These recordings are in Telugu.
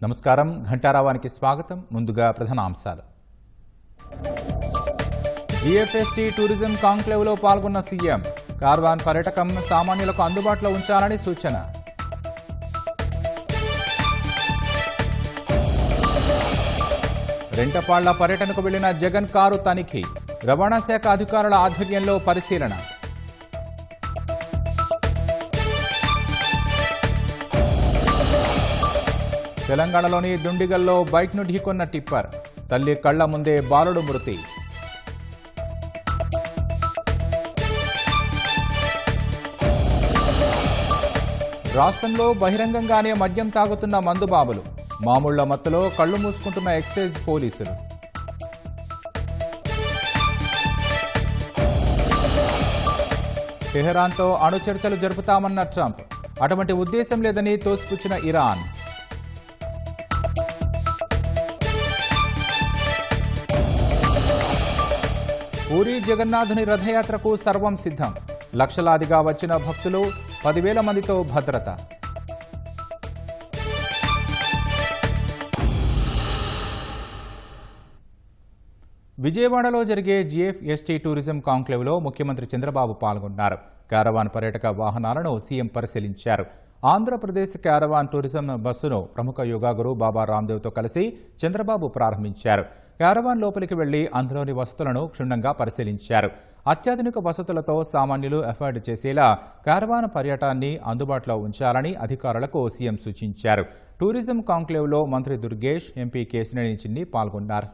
నమస్కారం, ఘంటారావానికి స్వాగతం. ముందుగా ప్రధాన అంశాలు. జీఎఫ్ఎస్టీ టూరిజం కాంక్లేవ్లో పాల్గొన్న సీఎం. కార్వాన్ పర్యాటకం సామాన్యులకు అందుబాటులో ఉంచాలని సూచన. రెంటపాళ్ల పర్యటనకు వెళ్లిన జగన్ కారు తనిఖీ. రవాణా శాఖ అధికారుల ఆధ్వర్యంలో పరిశీలన. తెలంగాణలోని దుండిగల్లో బైక్ను ఢీకొన్న టిప్పర్. తల్లి కళ్ల ముందే బాలుడు మృతి. రాష్ట్రంలో బహిరంగంగానే మద్యం తాగుతున్న మందుబాబులు. మామూళ్ల మత్తులో కళ్లు మూసుకుంటున్న ఎక్సైజ్ పోలీసులు. టెహరాన్తో అణు చర్చలు జరుపుతామన్న ట్రంప్. అటువంటి ఉద్దేశం లేదని తోసిపుచ్చిన ఇరాన్. పూరీ జగన్నాథుని రథయాత్రకు సర్వం సిద్ధం. లక్షలాదిగా వచ్చిన భక్తులు, 10,000 మందితో భద్రత. విజయవాడలో జరిగే జీఎఫ్ఎస్టీ టూరిజం కాంక్లేవ్లో ముఖ్యమంత్రి చంద్రబాబు పాల్గొన్నారు. క్యారవాన్ పర్యాటక వాహనాలను సీఎం పరిశీలించారు. ఆంధ్రప్రదేశ్ క్యారవాన్ టూరిజం బస్సును ప్రముఖ యోగా గురు బాబా రామ్దేవ్తో కలిసి చంద్రబాబు ప్రారంభించారు. క్యారవాన్ లోపలికి వెళ్లి అందులోని వసతులను క్షుణ్ణంగా పరిశీలించారు. అత్యాధునిక వసతులతో సామాన్యులు ఎఫర్డ్ చేసేలా క్యారవాన్ పర్యటనాన్ని అందుబాటులో ఉంచాలని అధికారులకు సీఎం సూచించారు. టూరిజం కాంక్లేవ్లో మంత్రి దుర్గేష్, ఎంపీ కేశినేని చిన్ని పాల్గొన్నారు.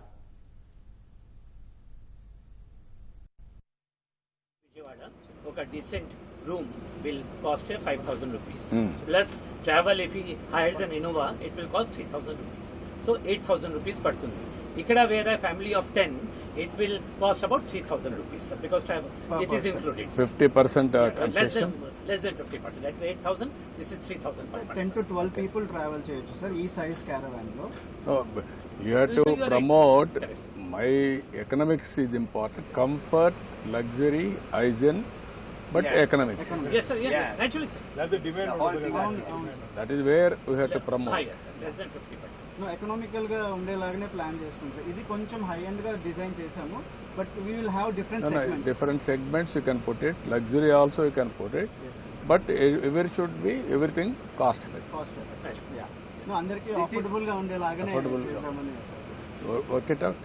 ఒక decent room will cost 5,000 rupees. Plus travel if he hires an Innova, it will cost 3,000 rupees. So 8,000 rupees పడుతుంది. ఇక్కడ వేరే family of 10 it will cost about 3,000 rupees because travel it is included. 50% concession. Less than 50%. That's 8,000. This is 3,000 per person. 10 to 12 people travel చేయొచ్చు సార్ ఈ సైజ్ క్యారవాన్ లో. You have to promote my economics is important. Comfort, luxury, hygiene, but economics. Yes sir. Yes. Naturally sir. That's the demand. That is where we have to promote. Yes sir. Less than 50%. Economical గా ఉండేలాగానే ప్లాన్ చేస్తాం సార్. ఇది కొంచెం హై ఎండ్ గా డిజైన్ చేసాము, but we will have different segments. Different segments you can put it. Luxury also you can put it. Yes, but every should be everything cost effective. Cost అందరికీ అఫోర్డబుల్ గా ఉండేలాగానే చేద్దామని sir. Work it out.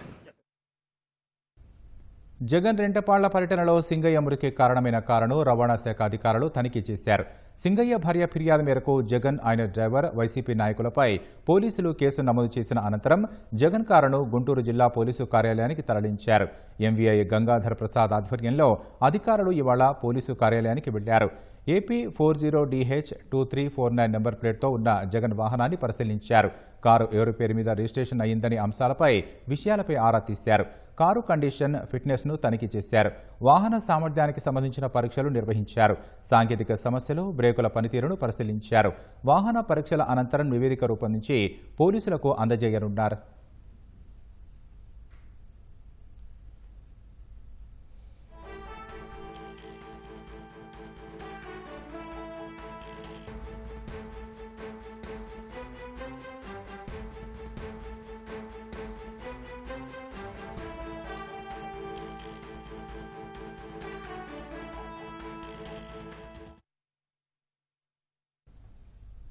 Jagan Rentapalla పర్యటనలో సింగయ్య మృతికి కారణమైన కారును రవాణా శాఖ అధికారులు తనిఖీ చేశారు. సింగయ్య భార్య ఫిర్యాదు మేరకు జగన్, ఆయన డ్రైవర్, వైసీపీ నాయకులపై పోలీసులు కేసు నమోదు చేసిన అనంతరం జగన్ కారును గుంటూరు జిల్లా పోలీసు కార్యాలయానికి తరలించారు. ఎంవీఐ గంగాధర్ ప్రసాద్ ఆధ్వర్యంలో అధికారులు ఇవాళ పోలీసు కార్యాలయానికి వెళ్లారు. ఏపీ 40DH 2349 నెంబర్ ప్లేట్తో ఉన్న జగన్ వాహనాన్ని పరిశీలించారు. కారు ఎవరి పేరు మీద రిజిస్ట్రేషన్ అయ్యిందని అంశాలపై విషయాలపై ఆరా తీశారు. కారు కండిషన్, ఫిట్నెస్ను తనిఖీ చేశారు. వాహన సామర్థ్యానికి సంబంధించిన పరీక్షలు నిర్వహించారు. సాంకేతిక సమస్యలు, బ్రేకుల పనితీరును పరిశీలించారు. వాహన పరీక్షల అనంతరం నివేదిక రూపొందించి పోలీసులకు అందజేయనున్నారు.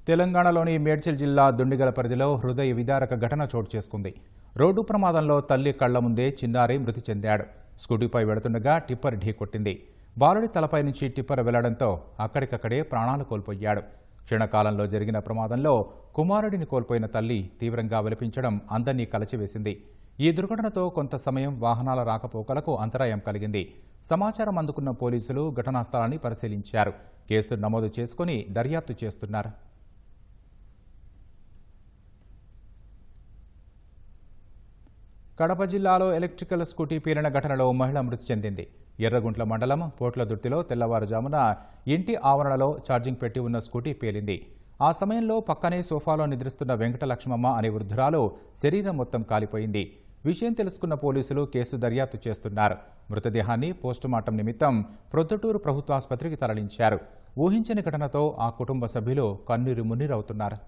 తెలంగాణలోని మేడ్చల్ జిల్లా దుండిగల పరిధిలో హృదయ విదారక ఘటన చోటు చేసుకుంది. రోడ్డు ప్రమాదంలో తల్లి కళ్ల ముందే చిన్నారి మృతి చెందాడు. స్కూటీపై వెడుతుండగా టిప్పర్ ఢీకొట్టింది. బాలుడి తలపై నుంచి టిప్పర్ వెళ్లడంతో అక్కడికక్కడే ప్రాణాలు కోల్పోయాడు. క్షణకాలంలో జరిగిన ప్రమాదంలో కుమారుడిని కోల్పోయిన తల్లి తీవ్రంగా విలపించడం అందరినీ కలచివేసింది. ఈ దుర్ఘటనతో కొంత సమయం వాహనాల రాకపోకలకు అంతరాయం కలిగింది. సమాచారం అందుకున్న పోలీసులు ఘటనా స్థలాన్ని పరిశీలించారు. కేసు నమోదు చేసుకుని దర్యాప్తు చేస్తున్నారు. కడప జిల్లాలో ఎలక్ట్రికల్ స్కూటీ పేలిన ఘటనలో మహిళ మృతి చెందింది. ఎర్రగుంట్ల మండలం పోట్లదుర్తిలో తెల్లవారుజామున ఇంటి ఆవరణలో ఛార్జింగ్ పెట్టి ఉన్న స్కూటీ పేలింది. ఆ సమయంలో పక్కనే సోఫాలో నిద్రిస్తున్న వెంకటలక్ష్మమ్మ అనే వృద్ధురాలు శరీరం మొత్తం కాలిపోయింది. విషయం తెలుసుకున్న పోలీసులు కేసు దర్యాప్తు చేస్తున్నారు. మృతదేహాన్ని పోస్టుమార్టం నిమిత్తం ప్రొద్దుటూరు ప్రభుత్వాసుపత్రికి తరలించారు. ఊహించని ఘటనతో ఆ కుటుంబ సభ్యులు కన్నీరు మున్నీరవుతున్నారు.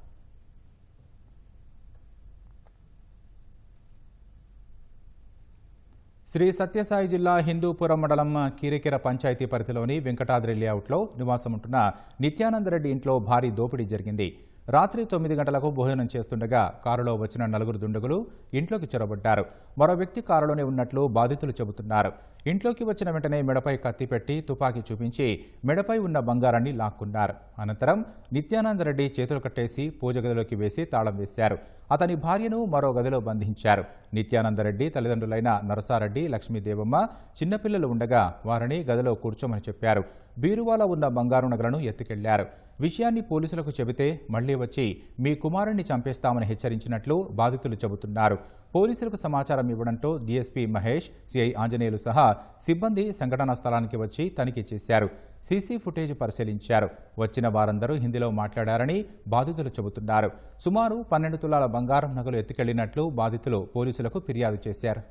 శ్రీ సత్యసాయి జిల్లా హిందూపురం మండలం కీరికెర పంచాయతీ పరిధిలోని వెంకటాద్రి లేఅవుట్లో నివాసముంటున్న నిత్యానందరెడ్డి ఇంట్లో భారీ దోపిడీ జరిగింది. రాత్రి 9 గంటలకు భోజనం చేస్తుండగా కారులో వచ్చిన 4 దుండగులు ఇంట్లోకి చొరబడ్డారు. మరో వ్యక్తి కారులోనే ఉన్నట్లు బాధితులు చెబుతున్నారు. ఇంట్లోకి వచ్చిన వెంటనే మెడపై కత్తి పెట్టి తుపాకీ చూపించి మెడపై ఉన్న బంగారాన్ని లాక్కున్నారు. అనంతరం నిత్యానందరెడ్డి చేతులు కట్టేసి పూజ గదిలోకి వేసి తాళం వేశారు. అతని భార్యను మరో గదిలో బంధించారు. నిత్యానందరెడ్డి తల్లిదండ్రులైన నరసారెడ్డి, లక్ష్మీదేవమ్మ చిన్నపిల్లలు ఉండగా వారిని గదిలో కూర్చోమని చెప్పారు. బీరువాలో ఉన్న బంగారు నగలను ఎత్తుకెళ్లారు. విషయాన్ని పోలీసులకు చెబితే మళ్లీ వచ్చి మీ కుమారుణ్ణి చంపేస్తామని హెచ్చరించినట్లు బాధితులు చెబుతున్నారు. పోలీసులకు సమాచారం ఇవ్వడంతో డీఎస్పీ మహేష్, సిఐ ఆంజనేయులు సహా సిబ్బంది సంఘటనా స్థలానికి వచ్చి తనిఖీ చేశారు. సీసీ ఫుటేజ్ పరిశీలించారు. వచ్చిన వారందరూ హిందీలో మాట్లాడారని బాధితులు చెబుతున్నారు. సుమారు 12 తులాల బంగారం నగలు ఎత్తుకెళ్లినట్లు బాధితులు పోలీసులకు ఫిర్యాదు చేశారు.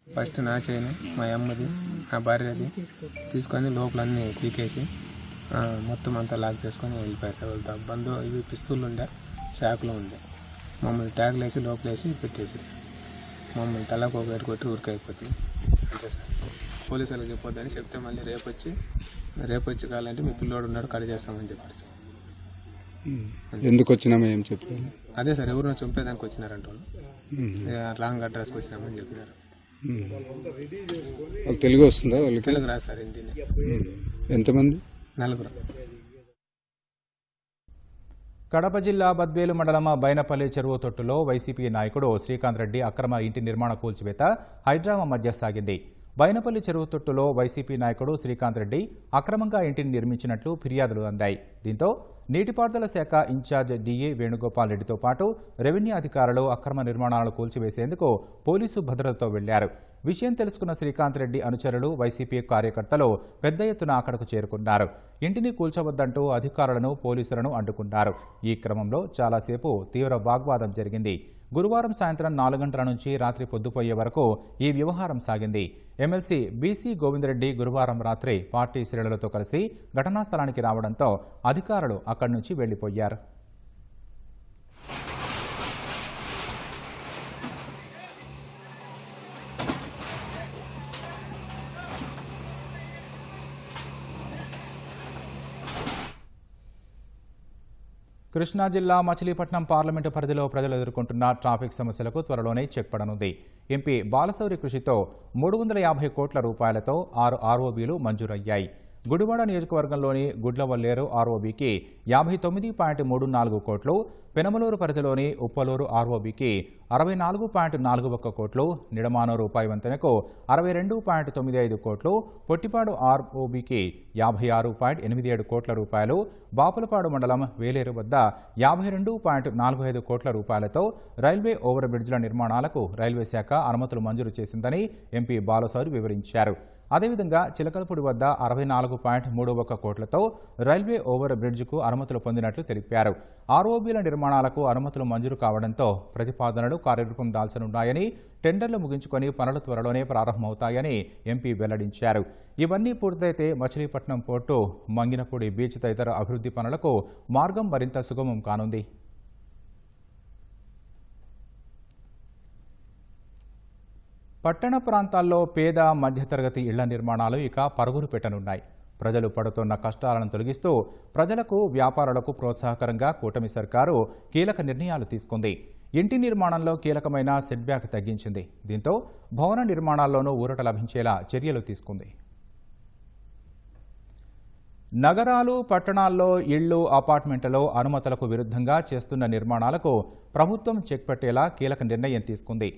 ఫస్ట్ నా చైన్, మా అమ్మది, నా భార్యది తీసుకొని లోపల అన్నీ పీకేసి మొత్తం అంతా లాక్ చేసుకొని వెళ్ళిపోయారు. వెళ్తా బంధు ఇవి పిస్తూళ్ళు ఉండే, శాకులు ఉండే, మమ్మల్ని ట్యాగులు వేసి లోపలేసి పెట్టేసి మమ్మల్ని తలకు ఒక ఏడు కొట్టి ఊరికైపోతుంది. అంతే సార్. పోలీసు వాళ్ళకి చెప్పొద్దని చెప్తే మళ్ళీ రేపు వచ్చి కావాలంటే మీ పిల్లోడు ఉన్నాడు కడి చేస్తామని చెప్పారు సార్. ఎందుకు వచ్చినామో ఏం చెప్పారు? అదే సార్, ఎవరినో చంపేదానికి వచ్చినారంట వాళ్ళు. రాంగ్ అడ్రస్కి వచ్చినామని చెప్పినారు. తెలుగు వస్తుందా వాళ్ళకి? తెలుగు రాదు సార్, హిందీనే. ఎంతమంది? 4. కడప జిల్లా బద్వేలు మండలం బైనపల్లి చెరువు తొట్టులో వైసీపీ నాయకుడు శ్రీకాంత్ రెడ్డి అక్రమ ఇంటి నిర్మాణ కూల్చివేత హైడ్రామా మధ్య సాగింది. బైనపల్లి చెరువు తొట్టులో వైసీపీ నాయకుడు శ్రీకాంత్ రెడ్డి అక్రమంగా ఇంటిని నిర్మించినట్లు ఫిర్యాదులు అందాయి. దీంతో నీటిపారుదల శాఖ ఇన్ఛార్జ్ డీఏ వేణుగోపాల్ రెడ్డితో పాటు రెవెన్యూ అధికారులు అక్రమ నిర్మాణాలు కూల్చివేసేందుకు పోలీసు భద్రతతో వెళ్లారు. విషయం తెలుసుకున్న శ్రీకాంత్ రెడ్డి అనుచరులు, వైసీపీ కార్యకర్తలు పెద్ద ఎత్తున అక్కడకు చేరుకున్నారు. ఇంటిని కూల్చవద్దంటూ అధికారులను, పోలీసులను అడ్డుకున్నారు. ఈ క్రమంలో చాలాసేపు తీవ్ర వాగ్వాదం జరిగింది. గురువారం సాయంత్రం 4 గంటల నుంచి రాత్రి పొద్దుపోయే వరకు ఈ వ్యవహారం సాగింది. ఎమ్మెల్సీ బీసీ గోవిందరెడ్డి గురువారం రాత్రి పార్టీ శ్రేణులతో కలిసి ఘటనా స్థలానికి రావడంతో అధికారులు అక్కడి నుంచి వెళ్లిపోయారు. కృష్ణా జిల్లా మచిలీపట్నం పార్లమెంటు పరిధిలో ప్రజలు ఎదుర్కొంటున్న ట్రాఫిక్ సమస్యలకు త్వరలోనే చెక్ పడనుంది. ఎంపీ బాలశౌరి కృషితో 350 కోట్ల రూపాయలతో 6 ఆర్ఓబీలు మంజూరయ్యాయి. గుడివాడ నియోజకవర్గంలోని గుడ్లవల్లేరు ఆర్ఓబీకి 59.34 కోట్లు, పెనమలూరు పరిధిలోని ఉప్పలూరు ఆర్ఓబీకి 64.41 కోట్లు, నిడమానూరు వంతెనకు 62.95 కోట్లు, పొట్టిపాడు ఆర్ఓబీకి 56.87 కోట్ల రూపాయలు, బాపులపాడు మండలం వేలేరు వద్ద 52.45 కోట్ల రూపాయలతో రైల్వే ఓవర్ బ్రిడ్జ్ల నిర్మాణాలకు రైల్వే శాఖ అనుమతులు మంజూరు చేసిందని ఎంపీ బాలశౌరి వివరించారు. అదేవిధంగా చిలకలపూడి వద్ద 64.31 కోట్లతో రైల్వే ఓవర్ బ్రిడ్జ్కు అనుమతులు పొందినట్లు తెలిపారు. ఆర్ఓబీల నిర్మాణాలకు అనుమతులు మంజూరు కావడంతో ప్రతిపాదనలు కార్యరూపం దాల్చనున్నాయని, టెండర్లు ముగించుకొని పనులు త్వరలోనే ప్రారంభమవుతాయని ఎంపీ వెల్లడించారు. ఇవన్నీ పూర్తయితే మచిలీపట్నం పోర్టు, మంగినపూడి బీచ్ తదితర అభివృద్ధి పనులకు మార్గం మరింత సుగమం కానుంది. పట్టణ ప్రాంతాల్లో పేద, మధ్యతరగతి ఇళ్ల నిర్మాణాలు ఇక పరుగులు పెట్టనున్నాయి. ప్రజలు పడుతున్న కష్టాలను తొలగిస్తూ ప్రజలకు, వ్యాపారులకు ప్రోత్సాహకరంగా కూటమి సర్కారు కీలక నిర్ణయాలు తీసుకుంది. ఇంటి నిర్మాణంలో కీలకమైన సెట్బ్యాక్ తగ్గించింది. దీంతో భవన నిర్మాణాల్లోనూ ఊరట లభించేలా చర్యలు తీసుకుంది. నగరాలు, పట్టణాల్లో ఇళ్లు, అపార్ట్మెంట్లలో అనుమతులకు విరుద్ధంగా చేస్తున్న నిర్మాణాలకు ప్రభుత్వం చెక్ పెట్టేలా కీలక నిర్ణయం తీసుకుంది.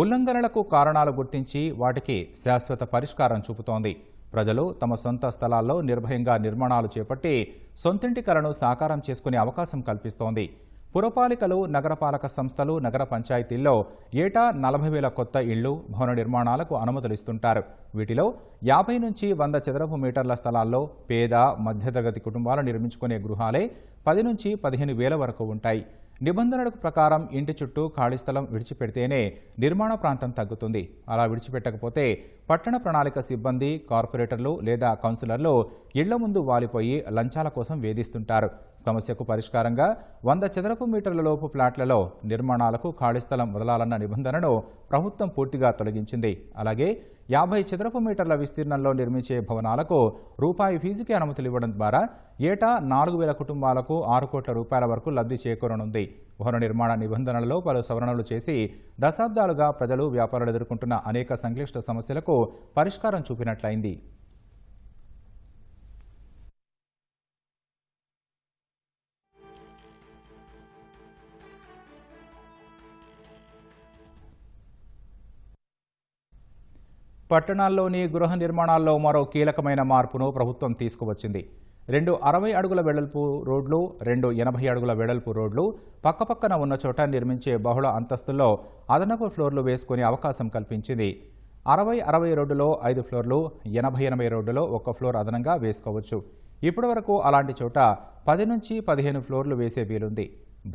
ఉల్లంఘనలకు కారణాలు గుర్తించి వాటికి శాశ్వత పరిష్కారం చూపుతోంది. ప్రజలు తమ సొంత స్థలాల్లో నిర్భయంగా నిర్మాణాలు చేపట్టి సొంతింటి కలను సాకారం చేసుకునే అవకాశం కల్పిస్తోంది. పురపాలికలు, నగరపాలక సంస్థలు, నగర పంచాయతీల్లో ఏటా 40,000 కొత్త ఇళ్లు, భవన నిర్మాణాలకు అనుమతులు ఇస్తుంటారు. వీటిలో 50 నుంచి 100 చదరపు మీటర్ల స్థలాల్లో పేద, మధ్యతరగతి కుటుంబాలు నిర్మించుకునే గృహాలే 10 నుంచి 15,000 వరకు ఉంటాయి. నిబంధనలకు ప్రకారం ఇంటి చుట్టూ ఖాళీ స్థలం విడిచిపెడితేనే నిర్మాణ ప్రాంతం తగ్గుతుంది. అలా విడిచిపెట్టకపోతే పట్టణ ప్రణాళిక సిబ్బంది, కార్పొరేటర్లు లేదా కౌన్సిలర్లు ఇళ్ల ముందు వాలిపోయి లంచాల కోసం వేధిస్తుంటారు. సమస్యకు పరిష్కారంగా 100 చదరపు మీటర్ల లోపు ఫ్లాట్లలో నిర్మాణాలకు ఖాళీ స్థలం వదలాలన్న నిబంధనను ప్రభుత్వం పూర్తిగా తొలగించింది. అలాగే 50 చదరపు మీటర్ల విస్తీర్ణంలో నిర్మించే భవనాలకు రూపాయి ఫీజుకి అనుమతులు ఇవ్వడం ద్వారా ఏటా 4,000 కుటుంబాలకు 6 కోట్ల రూపాయల వరకు లబ్ధి చేకూరనుంది. భవన నిర్మాణ నిబంధనలలో పలు సవరణలు చేసి దశాబ్దాలుగా ప్రజలు, వ్యాపారులు ఎదుర్కొంటున్న అనేక సంక్లిష్ట సమస్యలకు పరిష్కారం చూపినట్లయింది. పట్టణాల్లోని గృహ నిర్మాణాల్లో మరో కీలకమైన మార్పును ప్రభుత్వం తీసుకువచ్చింది. 2 60 అడుగుల వెడల్పు రోడ్లు, 2 80 అడుగుల వెడల్పు రోడ్లు పక్కపక్కన ఉన్న చోట నిర్మించే బహుళ అంతస్తుల్లో అదనపు ఫ్లోర్లు వేసుకునే అవకాశం కల్పించింది. 60-60 రోడ్డులో 5 ఫ్లోర్లు, 80-80 రోడ్డులో 1 ఫ్లోర్ అదనంగా వేసుకోవచ్చు. ఇప్పటి వరకు అలాంటి చోట 10 నుంచి 15 ఫ్లోర్లు వేసే వీలుంది.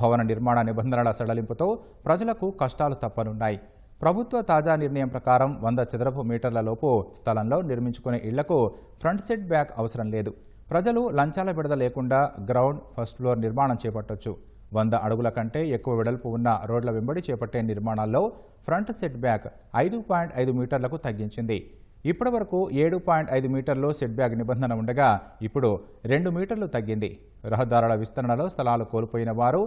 భవన నిర్మాణ నిబంధనల సడలింపుతో ప్రజలకు కష్టాలు తప్పనున్నాయి. ప్రభుత్వ తాజా నిర్ణయం ప్రకారం 100 చదరపు మీటర్ల లోపు స్థలంలో నిర్మించుకునే ఇళ్లకు ఫ్రంట్ సెట్ బ్యాక్ అవసరం లేదు. ప్రజలు లంచాల బిడద లేకుండా గ్రౌండ్, ఫస్ట్ ఫ్లోర్ నిర్మాణం చేపట్టొచ్చు. 100 అడుగుల కంటే ఎక్కువ వెడల్పు ఉన్న రోడ్ల వెంబడి చేపట్టే నిర్మాణాల్లో ఫ్రంట్ సెట్ బ్యాక్ 5.5 మీటర్లకు తగ్గించింది. ఇప్పటి వరకు 7.5 మీటర్లు సెట్ బ్యాక్ నిబంధన ఉండగా ఇప్పుడు 2 మీటర్లు తగ్గింది. రహదారుల విస్తరణలో స్థలాలు కోల్పోయిన వారు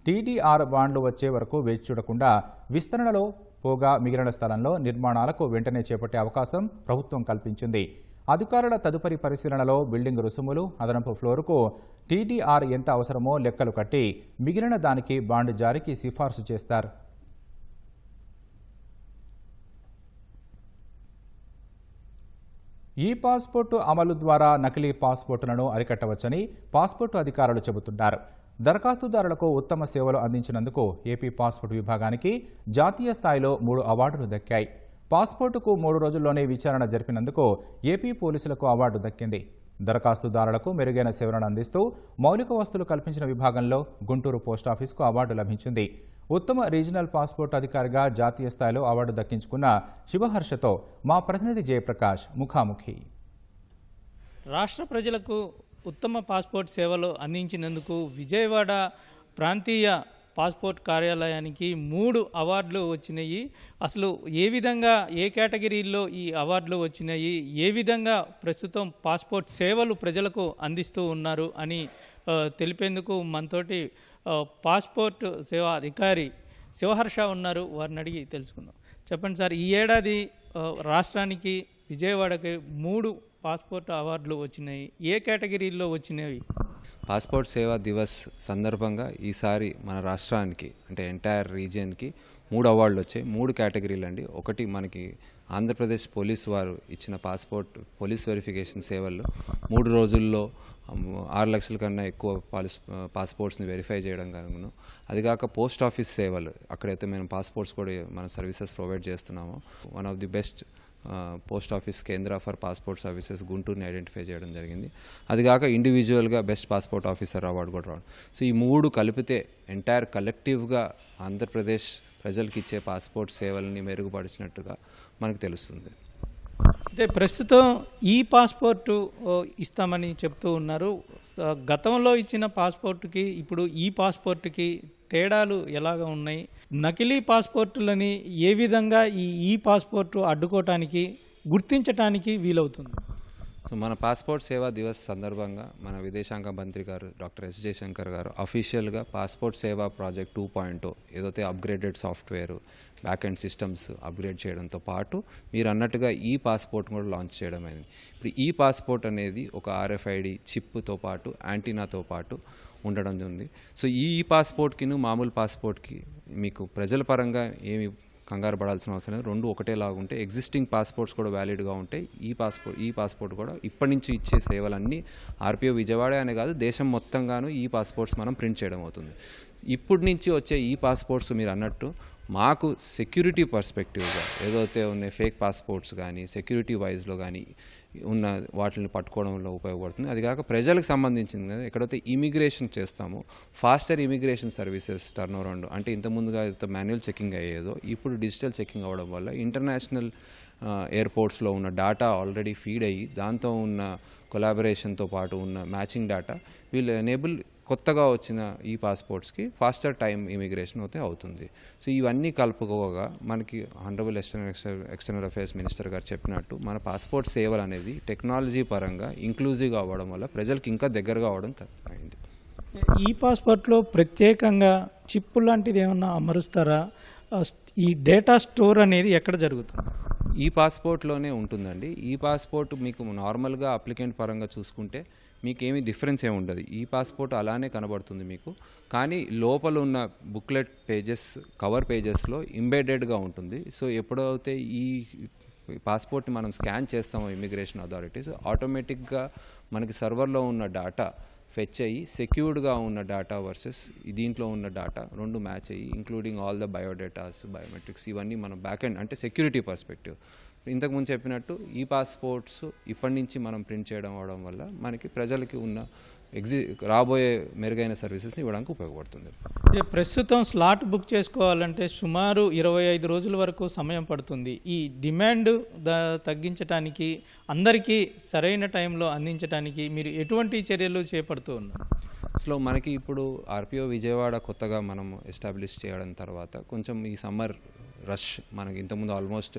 టీడీఆర్ బాండ్లు వచ్చే వరకు వేచి చూడకుండా విస్తరణలో పోగా మిగిలిన స్థలంలో నిర్మాణాలకు వెంటనే చేపట్టే అవకాశం ప్రభుత్వం కల్పించింది. అధికారుల తదుపరి పరిశీలనలో బిల్డింగ్ రుసుములు, అదనపు ఫ్లోరుకు టీడీఆర్ ఎంత అవసరమో లెక్కలు కట్టి మిగిలిన దానికి బాండ్ జారీకి సిఫార్సు చేస్తారు. ఈ పాస్పోర్టు అమలు ద్వారా నకిలీ పాస్పోర్టులను అరికట్టవచ్చని పాస్పోర్టు అధికారులు చెబుతున్నారు. దరఖాస్తుదారులకు ఉత్తమ సేవలు అందించినందుకు ఏపీ పాస్పోర్ట్ విభాగానికి జాతీయ స్థాయిలో 3 అవార్డులు దక్కాయి. పాస్పోర్టుకు 3 రోజుల్లోనే విచారణ జరిపినందుకు ఏపీ పోలీసులకు అవార్డు దక్కింది. దరఖాస్తుదారులకు మెరుగైన సేవలను అందిస్తూ మౌలిక వసతులు కల్పించిన విభాగంలో గుంటూరు పోస్టాఫీస్కు అవార్డు లభించింది. ఉత్తమ రీజనల్ పాస్పోర్ట్ అధికారిగా జాతీయ స్థాయిలో అవార్డు దక్కించుకున్న శివహర్షతో మా ప్రతినిధి జయప్రకాష్ ముఖాముఖి. రాష్ట్ర ప్రజలకు ఉత్తమ పాస్పోర్ట్ సేవలు అందించినందుకు విజయవాడ ప్రాంతీయ పాస్పోర్ట్ కార్యాలయానికి 3 అవార్డులు వచ్చినాయి. అసలు ఏ విధంగా, ఏ కేటగిరీల్లో ఈ అవార్డులు వచ్చినాయి, ఏ విధంగా ప్రస్తుతం పాస్పోర్ట్ సేవలు ప్రజలకు అందిస్తూ ఉన్నారు అని తెలిపేందుకు మనతోటి పాస్పోర్ట్ సేవా అధికారి శివహర్ష ఉన్నారు. వారిని అడిగి తెలుసుకుందాం. చెప్పండి సార్, ఈ ఏడాది రాష్ట్రానికి విజయవాడకి 3 పాస్పోర్ట్ అవార్డులు వచ్చినాయి. ఏ కేటగిరీల్లో వచ్చినవి? పాస్పోర్ట్ సేవా దివస్ సందర్భంగా ఈసారి మన రాష్ట్రానికి అంటే ఎంటైర్ రీజియన్కి 3 అవార్డులు వచ్చాయి. 3 కేటగిరీలు అండి. ఒకటి మనకి ఆంధ్రప్రదేశ్ పోలీస్ వారు ఇచ్చిన పోలీస్ వెరిఫికేషన్ సేవల్లో 3 రోజుల్లో 6 లక్షల కన్నా ఎక్కువ పాస్పోర్ట్స్ని వెరిఫై చేయడం కాను. అదిగాక పోస్ట్ ఆఫీస్ సేవలు, అక్కడైతే మేము పాస్పోర్ట్స్ కూడా మన సర్వీసెస్ ప్రొవైడ్ చేస్తున్నామో, one of the best post office కేంద్ర ఫర్ పాస్పోర్ట్ సర్వీసెస్ గుంటూరుని ఐడెంటిఫై చేయడం జరిగింది. అదిగాక ఇండివిజువల్గా బెస్ట్ పాస్పోర్ట్ ఆఫీసర్ అవార్డు కూడా రావడం. సో ఈ 3 కలిపితే ఎంటైర్ కలెక్టివ్గా ఆంధ్రప్రదేశ్ ప్రజలకు ఇచ్చే పాస్పోర్ట్ సేవల్ని మెరుగుపరిచినట్టుగా మనకు తెలుస్తుంది. అయితే ప్రస్తుతం ఈ పాస్పోర్టు ఇస్తామని చెప్తూ ఉన్నారు. గతంలో ఇచ్చిన పాస్పోర్టుకి ఇప్పుడు ఈ పాస్పోర్టుకి తేడాలు ఎలాగ ఉన్నాయి? నకిలీ పాస్పోర్టులని ఏ విధంగా ఈ పాస్పోర్టు అడ్డుకోవటానికి, గుర్తించటానికి వీలవుతుంది? సో మన పాస్పోర్ట్ సేవా దివస్ సందర్భంగా మన విదేశాంగ మంత్రి గారు డాక్టర్ ఎస్ జయశంకర్ గారు అఫీషియల్గా పాస్పోర్ట్ సేవా ప్రాజెక్ట్ 2.0 ఏదైతే upgraded software, back and systems upgrade చేయడంతో పాటు మీరు అన్నట్టుగా ఈ పాస్పోర్ట్ కూడా లాంచ్ చేయడం అయింది. ఇప్పుడు ఈ పాస్పోర్ట్ అనేది ఒక RFID చిప్తో పాటు యాంటీనాతో పాటు ఉండడం ఉంది. సో ఈ పాస్పోర్ట్కి మామూలు పాస్పోర్ట్కి మీకు ప్రజల పరంగా ఏమి కంగారు పడాల్సిన అవసరం లేదు. రెండు ఒకటేలాగా ఉంటే ఎగ్జిస్టింగ్ పాస్పోర్ట్స్ కూడా వ్యాలిడ్గా ఉంటాయి. ఈ పాస్పోర్ట్ కూడా ఇప్పటి నుంచి ఇచ్చే సేవలన్నీ ఆర్పిఓ విజయవాడ అనే కాదు, దేశం మొత్తంగాను ఈ పాస్పోర్ట్స్ మనం ప్రింట్ చేయడం అవుతుంది. ఇప్పటి నుంచి వచ్చే ఈ పాస్పోర్ట్స్ మీరు అన్నట్టు మాకు సెక్యూరిటీ పర్స్పెక్టివ్గా ఏదైతే ఉన్నాయి ఫేక్ పాస్పోర్ట్స్ కానీ సెక్యూరిటీ వైజ్లో కానీ ఉన్న వాటిని పట్టుకోవడంలో ఉపయోగపడుతుంది. అది కాక ప్రజలకు సంబంధించింది కదా, ఎక్కడైతే ఇమిగ్రేషన్ చేస్తామో faster immigration services turn around, అంటే ఇంతకుముందుగా అయితే మాన్యువల్ చెకింగ్ అయ్యేదో ఇప్పుడు డిజిటల్ చెకింగ్ అవ్వడం వల్ల ఇంటర్నేషనల్ ఎయిర్పోర్ట్స్లో ఉన్న డేటా ఆల్రెడీ ఫీడ్ అయ్యి దాంతో ఉన్న కొలాబరేషన్తో పాటు ఉన్న మ్యాచింగ్ డేటా వీళ్ళు ఎనేబుల్ కొత్తగా వచ్చిన ఈ పాస్పోర్ట్స్కి ఫాస్టర్ టైం ఇమిగ్రేషన్ అయితే అవుతుంది. సో ఇవన్నీ కలుపుకోగా మనకి ఆనరబుల్ ఎక్స్టర్నల్ అఫైర్స్ మినిస్టర్ గారు చెప్పినట్టు మన పాస్పోర్ట్ సేవలు అనేది టెక్నాలజీ పరంగా ఇంక్లూజివ్గా అవ్వడం వల్ల ప్రజలకు ఇంకా దగ్గరగా అవ్వడం అయింది. ఈ పాస్పోర్ట్లో ప్రత్యేకంగా చిప్ లాంటిది ఏమన్నా అమరుస్తారా? ఈ డేటా స్టోర్ అనేది ఎక్కడ జరుగుతుంది? ఈ పాస్పోర్ట్లోనే ఉంటుందండి. ఈ పాస్పోర్ట్ మీకు నార్మల్గా అప్లికెంట్ పరంగా చూసుకుంటే మీకేమీ డిఫరెన్స్ ఏమి ఉండదు. ఈ పాస్పోర్ట్ అలానే కనబడుతుంది మీకు, కానీ లోపల ఉన్న బుక్లెట్ పేజెస్ కవర్ పేజెస్లో ఇంబెడెడ్గా ఉంటుంది. సో ఎప్పుడైతే ఈ పాస్పోర్ట్ని మనం స్కాన్ చేస్తామో ఇమిగ్రేషన్ అథారిటీస్ ఆటోమేటిక్గా మనకి సర్వర్లో ఉన్న డేటా ఫెచ్ అయ్యి సెక్యూర్డ్గా ఉన్న డేటా వర్సెస్ దీంట్లో ఉన్న డేటా రెండు మ్యాచ్ అయ్యి including all the biodatas biometrics ఇవన్నీ మనం బ్యాక్ ఎండ్ అంటే సెక్యూరిటీ పర్స్పెక్టివ్ ఇంతకుముందు చెప్పినట్టు ఈ పాస్పోర్ట్స్ ఇప్పటి నుంచి మనం ప్రింట్ చేయడం అవడం వల్ల మనకి ప్రజలకి ఉన్న రాబోయే మెరుగైన సర్వీసెస్ని ఇవ్వడానికి ఉపయోగపడుతుంది. ప్రస్తుతం స్లాట్ బుక్ చేసుకోవాలంటే సుమారు 25 రోజుల వరకు సమయం పడుతుంది. ఈ డిమాండ్ తగ్గించడానికి అందరికీ సరైన టైంలో అందించడానికి మీరు ఎటువంటి చర్యలు చేపడుతూ ఉన్నారు? సో మనకి ఇప్పుడు ఆర్పిఓ విజయవాడ కొత్తగా మనం ఎస్టాబ్లిష్ చేయడం తర్వాత కొంచెం ఈ సమ్మర్ రష్ మనకి ఇంతకుముందు ఆల్మోస్ట్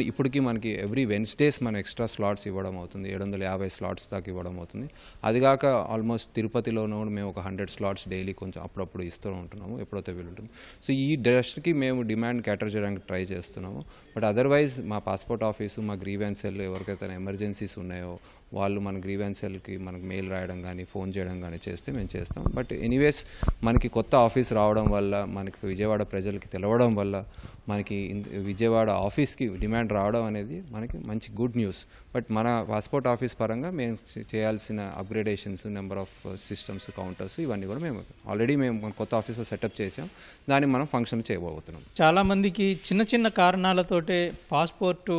ఇప్పటికీ మనకి ఎవ్రీ వెన్స్డేస్ మనం ఎక్స్ట్రా స్లాట్స్ ఇవ్వడం అవుతుంది. 750 స్లాట్స్ దాకా ఇవ్వడం అవుతుంది. అదిగాక ఆల్మోస్ట్ తిరుపతిలోనూ మేము ఒక 100 స్లాట్స్ డైలీ కొంచెం అప్పుడప్పుడు ఇస్తూ ఉంటున్నాము ఎప్పుడైతే వీలుంటుంది. సో ఈ రష్కి మేము డిమాండ్ క్యాటర్ చేయడానికి ట్రై చేస్తున్నాము. బట్ అదర్వైజ్ మా పాస్పోర్ట్ ఆఫీసు మా గ్రీవెన్స్ సెల్ ఎవరికైతే ఎమర్జెన్సీస్ ఉన్నాయో వాళ్ళు మన గ్రీవెన్స్ సెల్కి మనకు మెయిల్ రాయడం కానీ ఫోన్ చేయడం కానీ చేస్తే మేము చేస్తాం. బట్ ఎనీవేస్ మనకి కొత్త ఆఫీస్ రావడం వల్ల మనకి విజయవాడ ప్రజలకి తెలవడం వల్ల మనకి విజయవాడ ఆఫీస్కి డిమాండ్ రావడం అనేది మనకి మంచి గుడ్ న్యూస్. బట్ మన పాస్పోర్ట్ ఆఫీస్ పరంగా మేము చేయాల్సిన upgradations number of systems counters ఇవన్నీ కూడా మేము కొత్త ఆఫీస్లో సెటప్ చేసాం. దాన్ని మనం ఫంక్షన్ చేయబోతున్నాం. చాలామందికి చిన్న చిన్న కారణాలతోటే పాస్పోర్టు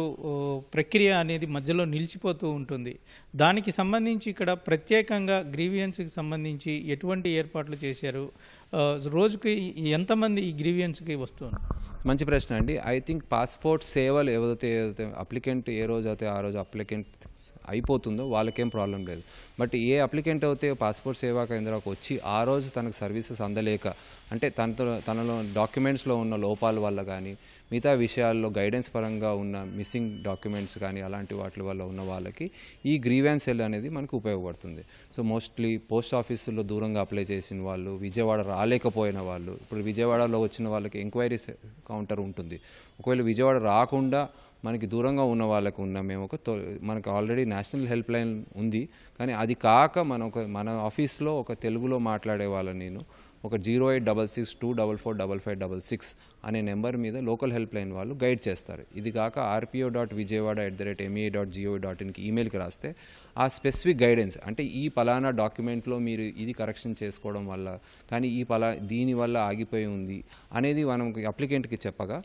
ప్రక్రియ అనేది మధ్యలో నిలిచిపోతూ ఉంటుంది. దానికి సంబంధించి ఇక్కడ ప్రత్యేకంగా గ్రీవియన్స్కి సంబంధించి ఎటువంటి ఏర్పాట్లు చేశారు? రోజుకి ఎంతమంది ఈ గ్రీవియన్స్కి వస్తున్నారు? మంచి ప్రశ్న అండి. ఐ థింక్ పాస్పోర్ట్ సేవలు ఏదైతే అప్లికెంట్ ఏ రోజు అయితే ఆ రోజు అప్లికెంట్ అయిపోతుందో వాళ్ళకేం ప్రాబ్లం లేదు. బట్ ఏ అప్లికెంట్ అయితే పాస్పోర్ట్ సేవా కేంద్రానికి వచ్చి ఆ రోజు తనకు సర్వీసెస్ అందలేక అంటే తనలో డాక్యుమెంట్స్లో ఉన్న లోపాల వల్ల కానీ మిగతా విషయాల్లో గైడెన్స్ పరంగా ఉన్న మిస్సింగ్ డాక్యుమెంట్స్ కానీ అలాంటి వాటి వల్ల ఉన్న వాళ్ళకి ఈ గ్రీవెన్స్ సెల్ అనేది మనకు ఉపయోగపడుతుంది. సో మోస్ట్లీ పోస్ట్ ఆఫీసుల్లో దూరంగా అప్లై చేసిన వాళ్ళు, విజయవాడ రాలేకపోయిన వాళ్ళు, ఇప్పుడు విజయవాడలో వచ్చిన వాళ్ళకి ఎంక్వైరీ కౌంటర్ ఉంటుంది. ఒకవేళ విజయవాడ రాకుండా మనకి దూరంగా ఉన్న వాళ్ళకు ఉన్న మనకు ఆల్రెడీ నేషనల్ హెల్ప్ లైన్ ఉంది. కానీ అది కాక మన ఆఫీస్లో ఒక తెలుగులో మాట్లాడే వాళ్ళని నేను ఒక 086624455566 అనే నెంబర్ మీద లోకల్ హెల్ప్ లైన్ వాళ్ళు గైడ్ చేస్తారు. ఇది కాక rpo.vijayawada@me.gov.inకి ఈమెయిల్కి రాస్తే ఆ స్పెసిఫిక్ గైడెన్స్ అంటే ఈ పలానా డాక్యుమెంట్లో మీరు ఇది కరెక్షన్ చేసుకోవడం వల్ల కానీ దీనివల్ల ఆగిపోయి ఉంది అనేది మనం అప్లికెంట్కి చెప్పగా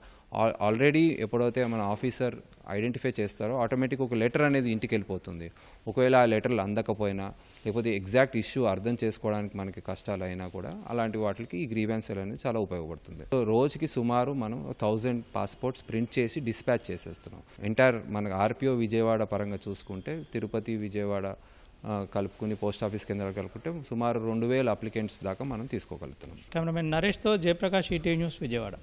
ఆల్రెడీ ఎప్పుడైతే మన ఆఫీసర్ ఐడెంటిఫై చేస్తారో ఆటోమేటిక్ ఒక లెటర్ అనేది ఇంటికి వెళ్ళిపోతుంది. ఒకవేళ ఆ లెటర్లు అందకపోయినా లేకపోతే ఎగ్జాక్ట్ ఇష్యూ అర్థం చేసుకోవడానికి మనకి కష్టాలు అయినా కూడా అలాంటి వాటికి ఈ గ్రీవెన్స్ సెల్ అనేది చాలా ఉపయోగపడుతుంది. సో రోజుకి సుమారు మనం 1000 పాస్పోర్ట్స్ ప్రింట్ చేసి డిస్పాచ్ చేసేస్తున్నాం. ఎంటైర్ మనకు ఆర్పిఓ విజయవాడ పరంగా చూసుకుంటే తిరుపతి విజయవాడ కలుపుకుని పోస్ట్ ఆఫీస్ కేంద్రాలు కలుపుకుంటే సుమారు 2000 అప్లికెంట్స్ దాకా మనం తీసుకోగలుగుతున్నాం. కెమెరామెన్ నరేష్తో జయప్రకాష్, ఈటీవీ న్యూస్, విజయవాడ.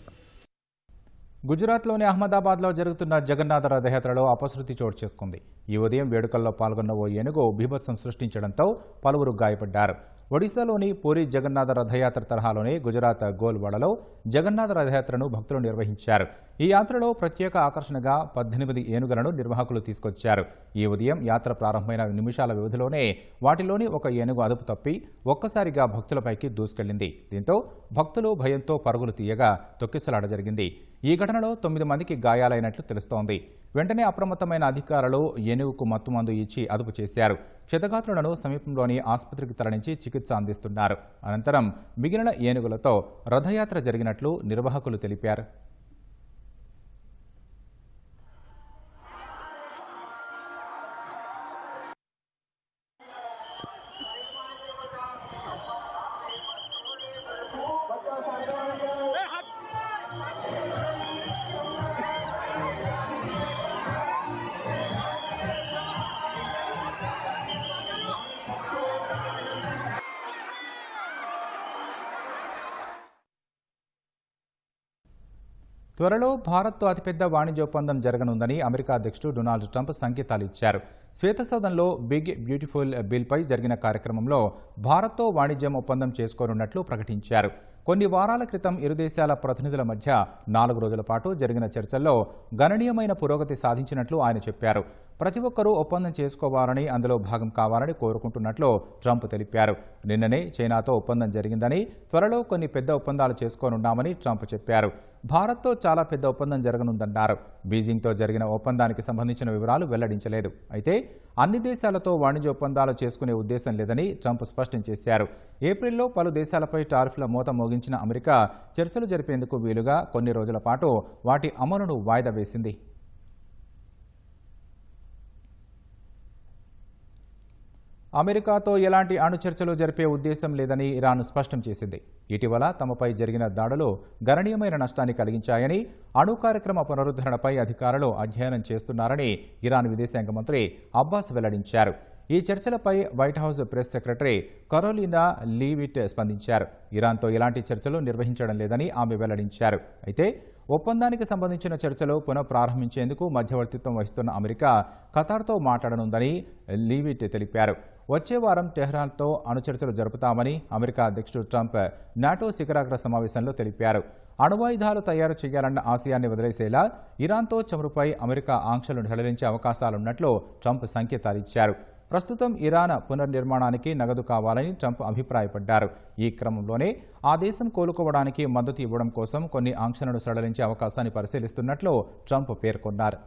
గుజరాత్లోని అహ్మదాబాద్లో జరుగుతున్న జగన్నాథ రథయాత్రలో అపశృతి చోటు చేసుకుంది. ఈ ఉదయం వేడుకల్లో పాల్గొన్న ఓ ఏనుగు బీభత్సం సృష్టించడంతో పలువురు గాయపడ్డారు. ఒడిశాలోని పూరి జగన్నాథ రథయాత్ర తరహాలోనే గుజరాత్ గోల్వాడలో జగన్నాథ రథయాత్రను భక్తులు నిర్వహించారు. ఈ యాత్రలో ప్రత్యేక ఆకర్షణగా 18 ఏనుగులను నిర్వాహకులు తీసుకొచ్చారు. ఈ ఉదయం యాత్ర ప్రారంభమైన నిమిషాల వ్యవధిలోనే వాటిలోని ఒక ఏనుగు అదుపు తప్పి ఒక్కసారిగా భక్తులపైకి దూసుకెళ్లింది. దీంతో భక్తులు భయంతో పరుగులు తీయగా తొక్కిసలాట జరిగింది. ఈ ఘటనలో 9 మందికి గాయాలైనట్లు తెలుస్తోంది. వెంటనే అప్రమత్తమైన అధికారులు ఏనుగుకు మత్తుమందు ఇచ్చి అదుపు చేశారు. క్షతగాత్రులను సమీపంలోని ఆసుపత్రికి తరలించి చికిత్స అందిస్తున్నారు. అనంతరం మిగిలిన ఏనుగులతో రథయాత్ర జరిగినట్లు నిర్వాహకులు తెలిపారు. త్వరలో భారత్తో అతిపెద్ద వాణిజ్య ఒప్పందం జరగనుందని అమెరికా అధ్యక్షుడు డొనాల్డ్ ట్రంప్ సంకేతాలు ఇచ్చారు. శ్వేతసౌధంలో బిగ్ బ్యూటిఫుల్ బిల్పై జరిగిన కార్యక్రమంలో భారత్తో వాణిజ్యం ఒప్పందం చేసుకోనున్నట్లు ప్రకటించారు. కొన్ని వారాల క్రితం ఇరు దేశాల ప్రతినిధుల మధ్య 4 రోజుల పాటు జరిగిన చర్చల్లో గణనీయమైన పురోగతి సాధించినట్లు ఆయన చెప్పారు. ప్రతి ఒక్కరూ ఒప్పందం చేసుకోవాలని, అందులో భాగం కావాలని కోరుకుంటున్నట్లు ట్రంప్ తెలిపారు. నిన్ననే చైనాతో ఒప్పందం జరిగిందని, త్వరలో కొన్ని పెద్ద ఒప్పందాలు చేసుకోనున్నామని ట్రంప్ చెప్పారు. భారత్తో చాలా పెద్ద ఒప్పందం జరగనుందన్నారు. బీజింగ్తో జరిగిన ఒప్పందానికి సంబంధించిన వివరాలు వెల్లడించలేదు. అయితే అన్ని దేశాలతో వాణిజ్య ఒప్పందాలు చేసుకునే ఉద్దేశం లేదని ట్రంప్ స్పష్టం చేశారు. ఏప్రిల్లో పలు దేశాలపై టారిఫ్ల మోత మోగించిన అమెరికా చర్చలు జరిపేందుకు వీలుగా కొన్ని రోజుల పాటు వాటి అమలును వాయిదా వేసింది. అమెరికాతో ఎలాంటి అణుచర్చలు జరిపే ఉద్దేశం లేదని ఇరాన్ స్పష్టం చేసింది. ఇటీవల తమపై జరిగిన దాడులు గణనీయమైన నష్టాన్ని కలిగించాయని, అణు కార్యక్రమ పునరుద్ధరణపై అధికారులు అధ్యయనం చేస్తున్నారని ఇరాన్ విదేశాంగ మంత్రి అబ్బాస్ వెల్లడించారు. ఈ చర్చలపై White House press secretary Karoline Leavitt స్పందించారు. ఇరాన్తో ఎలాంటి చర్చలు నిర్వహించడం లేదని ఆమె వెల్లడించారు. అయితే ఒప్పందానికి సంబంధించిన చర్చలు పునఃప్రారంభించేందుకు మధ్యవర్తిత్వం వహిస్తున్న అమెరికా ఖతార్తో మాట్లాడనుందని లీవిట్ తెలిపారు. వచ్చే వారం టెహ్రాన్తో అణుచర్చలు జరుపుతామని అమెరికా అధ్యక్షుడు ట్రంప్ నాటో శిఖరాగ్ర సమావేశంలో తెలిపారు. అణువాయుధాలు తయారు చేయాలన్న ఆశయాన్ని వదిలేసేలా ఇరాన్తో చమురుపై అమెరికా ఆంక్షలు సడలించే అవకాశాలున్నట్లు ట్రంప్ సంకేతాలిచ్చారు. ప్రస్తుతం ఇరాన్ పునర్నిర్మాణానికి నగదు కావాలని ట్రంప్ అభిప్రాయపడ్డారు. ఈ క్రమంలోనే ఆ దేశం కోలుకోవడానికి మద్దతు ఇవ్వడం కోసం కొన్ని ఆంక్షలను సడలించే అవకాశాన్ని పరిశీలిస్తున్నట్లు ట్రంప్ పేర్కొన్నారు.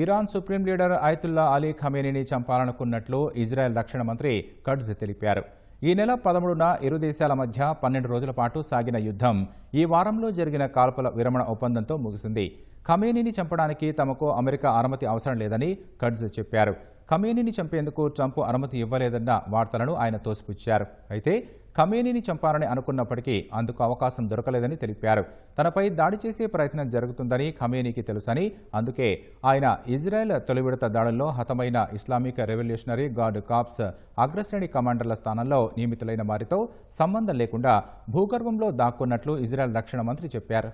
Iran supreme leader Ayatollah Ali ఖమేనీని చంపాలనుకున్నట్లు ఇజ్రాయెల్ రక్షణ మంత్రి కట్జ్ తెలిపారు. ఈ నెల 13న ఇరు దేశాల మధ్య 12 రోజుల పాటు సాగిన యుద్ధం ఈ వారంలో జరిగిన కాల్పుల విరమణ ఒప్పందంతో ముగిసింది. ఖమేనీని చంపడానికి తమకు అమెరికా అనుమతి అవసరం లేదని కట్జ్ చెప్పారు. ఖమేనీని చంపేందుకు ట్రంప్ అనుమతి ఇవ్వలేదన్న వార్తలను ఆయన తోసిపుచ్చారు. అయితే ఖమేనీని చంపాలని అనుకున్నప్పటికీ అందుకు అవకాశం దొరకలేదని తెలిపారు. తనపై దాడి చేసే ప్రయత్నం జరుగుతుందని ఖమేనీకి తెలుసని, అందుకే ఆయన ఇజ్రాయెల్ తొలి విడత దాడుల్లో హతమైన ఇస్లామిక్ రెవల్యూషనరీ గార్డ్ కార్ప్స్ అగ్రశ్రేణి కమాండర్ల స్థానంలో నియమితులైన వారితో సంబంధం లేకుండా భూగర్భంలో దాక్కున్నట్లు ఇజ్రాయెల్ రక్షణ మంత్రి చెప్పారు.